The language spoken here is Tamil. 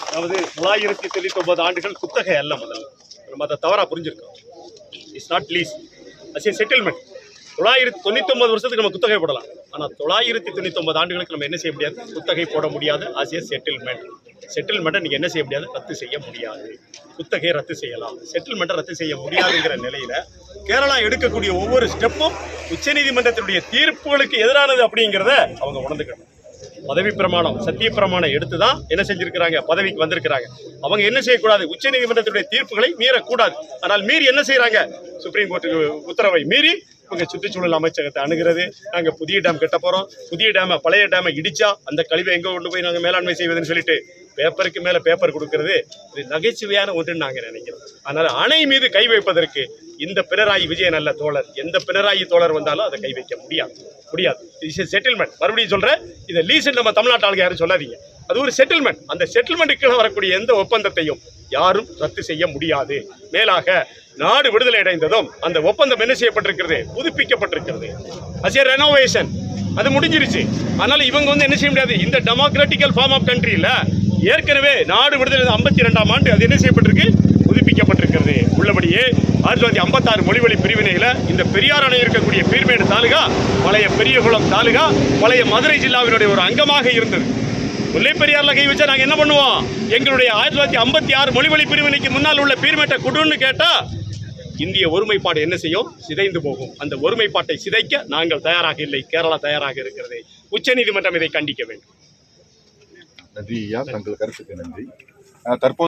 அதாவது 999 ஆண்டுகள் குத்தகை அல்ல. முதல்ல நம்ம அதை தவறாக புரிஞ்சிருக்கோம். It's not lease, as a settlement. 999 வருஷத்துக்கு நம்ம குத்தகை போடலாம். ஆனால் 999 ஆண்டுகளுக்கு நம்ம என்ன செய்ய முடியாது? குத்தகை போட முடியாது. As a settlement. செட்டில்மெண்ட்டை நீங்கள் என்ன செய்ய முடியாது? ரத்து செய்ய முடியாது. குத்தகையை ரத்து செய்யலாம், செட்டில்மெண்ட்டை ரத்து செய்ய முடியாதுங்கிற நிலையில் கேரளா எடுக்கக்கூடிய ஒவ்வொரு ஸ்டெப்பும் உச்சநீதிமன்றத்தினுடைய தீர்ப்புகளுக்கு எதிரானது அப்படிங்கிறத அவங்க உணர்ந்துக்கணும். பதவி பிரமாணம், சத்திய பிரமாணம் எடுத்து தான் என்ன செஞ்சிருக்கிறாங்க? பதவிக்கு வந்திருக்கிறாங்க. அவங்க என்ன செய்யக்கூடாது? உச்சநீதிமன்றத்தினுடைய தீர்ப்புகளை மீறக்கூடாது. ஆனால் மீறி என்ன செய்யறாங்க? சுப்ரீம் கோர்ட்டுக்கு உத்தரவை மீறி இவங்க சுற்றுச்சூழல் அமைச்சகத்தை அணுகிறது. நாங்கள் புதிய டேம் கட்ட போகிறோம், புதிய டேமை பழைய டேமை இடிச்சா அந்த கழிவை எங்கே கொண்டு போய் நாங்கள் மேலாண்மை செய்வதுன்னு சொல்லிட்டு பேப்பருக்கு மேலே பேப்பர் கொடுக்கறது இது நகைச்சுவையான ஒன்றுன்னு நாங்கள் நினைக்கிறோம். அதனால் அணை மீது கை வைப்பதற்கு இந்த பினராயி விஜயன் அல்ல தோழர், எந்த பினராயி தோழர் வந்தாலும் அதை கை வைக்க முடியாது. It's settlement. மறுபடியும் சொல்கிறேன், இதை லீஸ் நம்ம தமிழ்நாட்டு ஆளுங்க யாரும் சொல்லாதீங்க. அது ஒரு செட்டில்மெண்ட். அந்த செட்டில்மெண்ட்டுக்கு வரக்கூடிய எந்த ஒப்பந்தத்தையும் யாரும் ரத்து செய்ய முடியாது. மேலாக நாடு விடுதலை அடைந்ததும் அந்த ஒப்பந்தம் என்ன செய்யப்பட்டிருக்கிறது? புதுப்பிக்கப்பட்டிருக்கிறது. As a renovation. அது முடிஞ்சிருச்சு. அதனால இவங்க என்ன செய்ய முடியாது? இந்த டெமோக்ராட்டிக்கல் ஃபார்ம் ஆஃப் கண்ட்ரியில் ஏற்கனவே நாடு விடுதலை 52ஆம் ஆண்டு அது என்ன செய்யப்பட்டிருக்கு? புதுப்பிக்கப்பட்டிருக்கிறது. உள்ளபடியே 1956 மொழிவழி பிரிவினையில் இந்த பெரியார் அணை இருக்கக்கூடிய பீர்மேடு தாலுகா பழைய பெரியகுளம் தாலுகா பழைய மதுரை ஜில்லாவினுடைய ஒரு அங்கமாக இருந்தது. முல்லை பெரியாரில் கை வச்சா நாங்கள் என்ன பண்ணுவோம்? எங்களுடைய 1956 மொழிவழி பிரிவினைக்கு முன்னால் உள்ள பீர்மேட்டை கொடுன்னு கேட்டால் இந்திய ஒருமைப்பாடு என்ன செய்யும்? சிதைந்து போகும். அந்த ஒருமைப்பாட்டை சிதைக்க நாங்கள் தயாராக இல்லை, கேரளா தயாராக இருக்கிறது. உச்சநீதிமன்றம் இதை கண்டிக்க வேண்டும். நன்றி ஐயா, தங்கள் கருத்துக்கு நன்றி. தற்போது